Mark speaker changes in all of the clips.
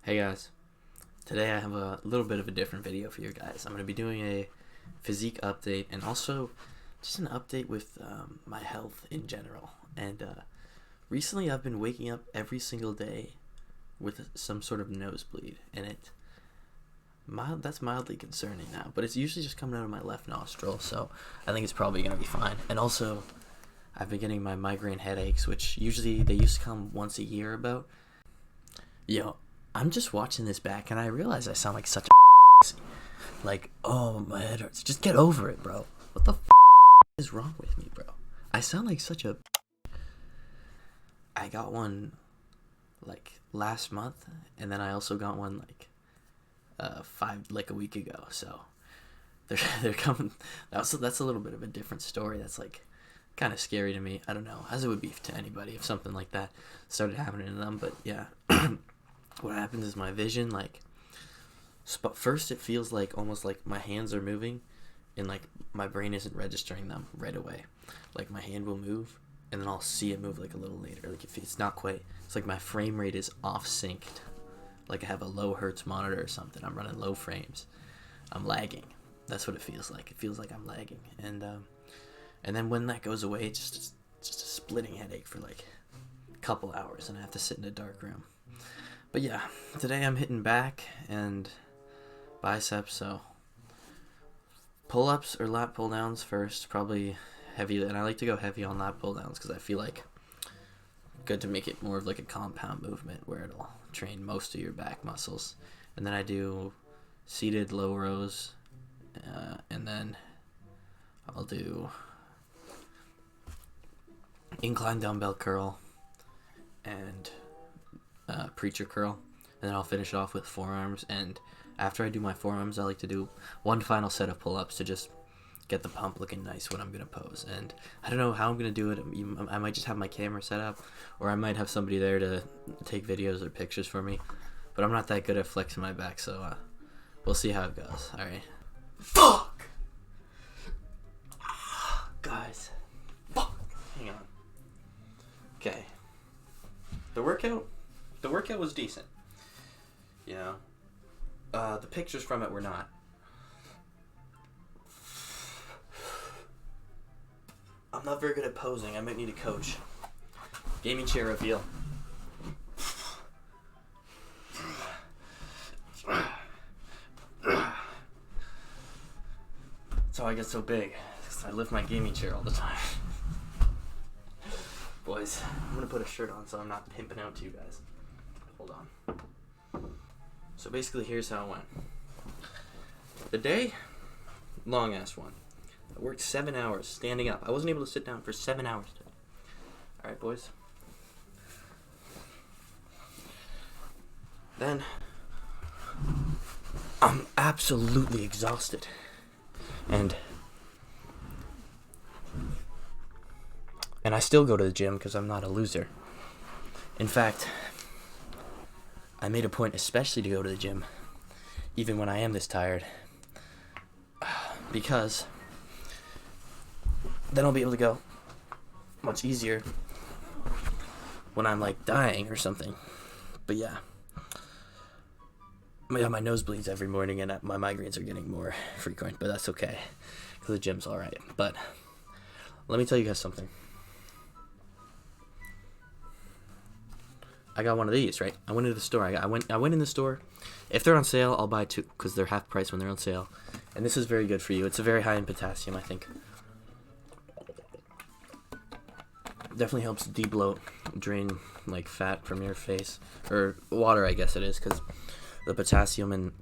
Speaker 1: Hey guys, today I have a little bit of a different video for you guys. I'm going to be doing a physique update and also just an update with my health in general. And recently I've been waking up every single day with some sort of nosebleed, and that's mildly concerning now, but it's usually just coming out of my left nostril, so I think it's probably going to be fine. And also I've been getting my migraine headaches, which usually they used to come once a year about. Yo, I'm just watching this back and I realize I sound like such a like, oh, my head hurts. Just get over it, bro. What the is wrong with me, bro? I sound like such a I got one like last month, and then I also got one like a week ago. So they're coming. That's a little bit of a different story. That's like kind of scary to me. I don't know, as it would be to anybody if something like that started happening to them. But yeah. What happens is my vision, first it feels like almost like my hands are moving and like my brain isn't registering them right away. Like my hand will move and then I'll see it move like a little later. Like if it's not quite, it's like my frame rate is off synced. Like I have a low hertz monitor or something. I'm running low frames. I'm lagging. That's what it feels like. It feels like I'm lagging. And then when that goes away, it's just a splitting headache for like a couple hours and I have to sit in a dark room. But yeah, today I'm hitting back and biceps, so pull-ups or lat pull-downs first, probably heavy, and I like to go heavy on lat pull-downs because I feel like good to make it more of like a compound movement where it'll train most of your back muscles. And then I do seated low rows, and then I'll do incline dumbbell curl and preacher curl, and then I'll finish it off with forearms. And after I do my forearms, I like to do one final set of pull-ups to just get the pump looking nice when I'm gonna pose. And I don't know how I'm gonna do it. I might just have my camera set up, or I might have somebody there to take videos or pictures for me, but I'm not that good at flexing my back, so we'll see how it goes. All right. Fuck, guys. Fuck. Hang on. Okay. The workout was decent, you know. The pictures from it were not. I'm not very good at posing. I might need a coach. Gaming chair reveal. That's how I get so big. 'Cause I lift my gaming chair all the time. Boys, I'm gonna put a shirt on so I'm not pimping out to you guys. Hold on. So basically, here's how it went. The day, long ass one. I worked 7 hours standing up. I wasn't able to sit down for 7 hours today. Alright, boys. Then, I'm absolutely exhausted. And I still go to the gym because I'm not a loser. In fact, I made a point especially to go to the gym, even when I am this tired, because then I'll be able to go much easier when I'm like dying or something. But yeah, my nosebleeds every morning and my migraines are getting more frequent, but that's okay because the gym's alright. But let me tell you guys something. I got one of these, right? I went into the store. I went in the store. If they're on sale, I'll buy two because they're half price when they're on sale. And this is very good for you. It's a very high in potassium, I think. Definitely helps debloat, drain like fat from your face, or water, I guess it is, because the potassium,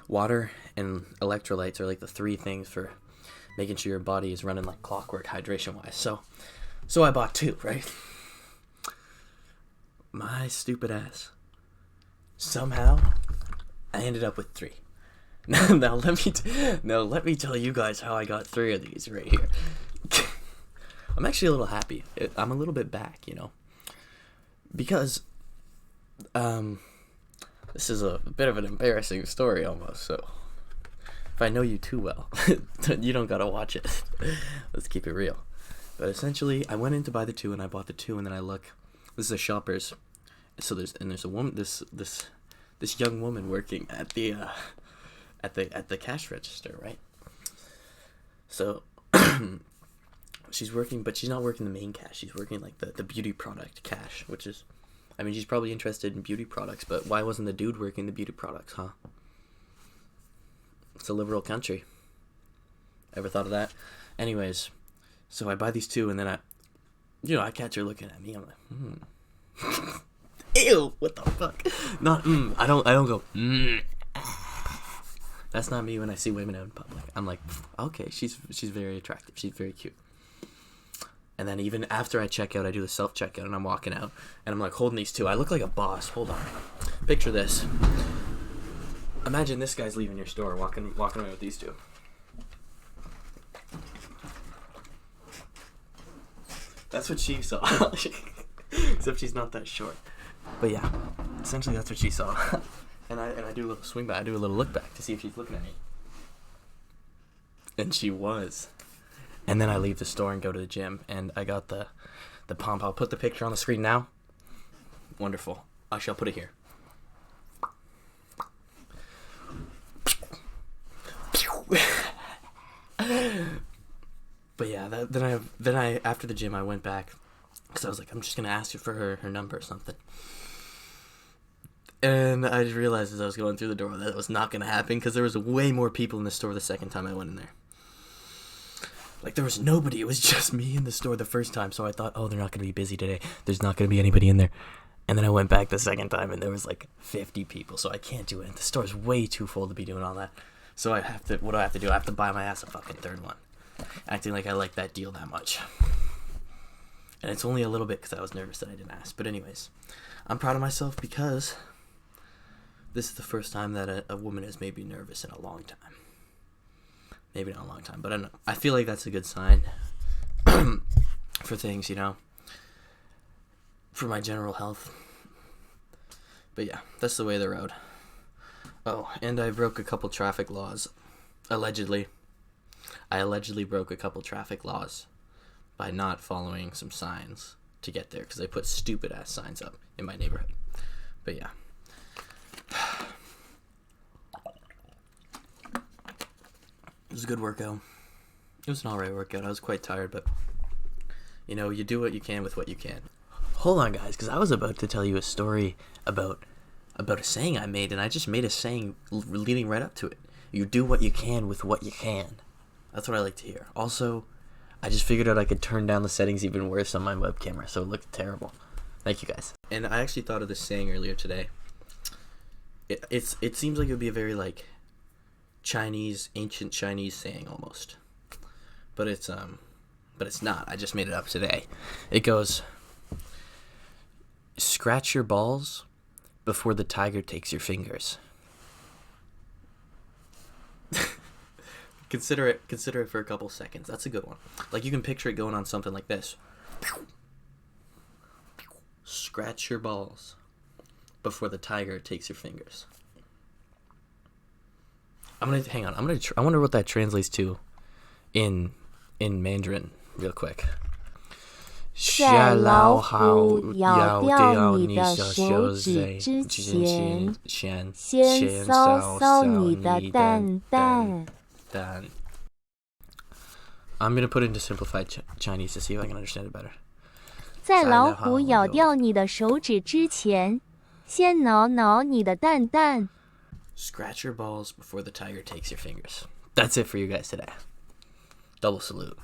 Speaker 1: water, and electrolytes are like the three things for making sure your body is running like clockwork hydration-wise. So I bought two, right? My stupid ass. Somehow, I ended up with three. Now let me tell you guys how I got three of these right here. I'm actually a little happy. I'm a little bit back, you know, because this is a bit of an embarrassing story almost. So if I know you too well, you don't gotta watch it. Let's keep it real. But essentially, I went in to buy the two, and I bought the two, and then I look. This is a Shoppers, there's a woman, this young woman working at the cash register, right? So she's working, but she's not working the main cash. She's working like the beauty product cash, which is, I mean, she's probably interested in beauty products, but why wasn't the dude working the beauty products, huh? It's a liberal country. Ever thought of that? Anyways, so I buy these two, and then I catch her looking at me. I'm like, ew, what the fuck? Not I don't go That's not me when I see women out in public. I'm like, okay, she's very attractive. She's very cute. And then even after I check out, I do the self checkout, and I'm walking out, and I'm like holding these two. I look like a boss. Hold on. Picture this. Imagine this guy's leaving your store, walking away with these two. That's what she saw. Except she's not that short. But yeah, essentially that's what she saw. And I do a little swing back. I do a little look back to see if she's looking at me. And she was. And then I leave the store and go to the gym, and I got the pump. I'll put the picture on the screen now. Wonderful. I shall put it here. But yeah, then I after the gym I went back, because I was like, I'm just gonna ask her for her number or something. And I just realized as I was going through the door that it was not gonna happen, because there was way more people in the store the second time I went in there. Like, there was nobody. It was just me in the store the first time. So I thought, oh, they're not gonna be busy today. There's not gonna be anybody in there. And then I went back the second time, and there was like 50 people. So I can't do it. The store's way too full to be doing all that. So what do I have to do? I have to buy my ass a fucking third one. Acting like I like that deal that much. And it's only a little bit because I was nervous that I didn't ask. But anyways, I'm proud of myself because this is the first time that a woman has made me nervous in a long time. Maybe not a long time, but I don't know. I feel like that's a good sign for things, for my general health. But yeah, that's the way of the road. Oh, and I broke a couple traffic laws. Allegedly. I allegedly broke a couple traffic laws by not following some signs to get there, because they put stupid ass signs up in my neighborhood. But yeah. It was a good workout. It was an alright workout. I was quite tired, but you do what you can with what you can. Hold on, guys, because I was about to tell you a story about a saying I made, and I just made a saying leading right up to it. You do what you can with what you can. That's what I like to hear. Also, I just figured out I could turn down the settings even worse on my web camera, so it looked terrible. Thank you, guys. And I actually thought of this saying earlier today. It seems like it would be a very ancient Chinese saying almost, but it's not. I just made it up today. It goes, "Scratch your balls before the tiger takes your fingers." Consider it for a couple seconds. That's a good one. Like, you can picture it going on something like this. Scratch your balls before the tiger takes your fingers. I wonder what that translates to in Mandarin real quick.
Speaker 2: 在老虎咬掉你的手指之前，先搔搔你的蛋蛋。
Speaker 1: I'm gonna put it into simplified Chinese to see if I can understand it better.
Speaker 2: 在老虎咬掉你的手指之前，先挠挠你的蛋蛋。
Speaker 1: Scratch your balls before the tiger takes your fingers. That's it for you guys today. Double salute.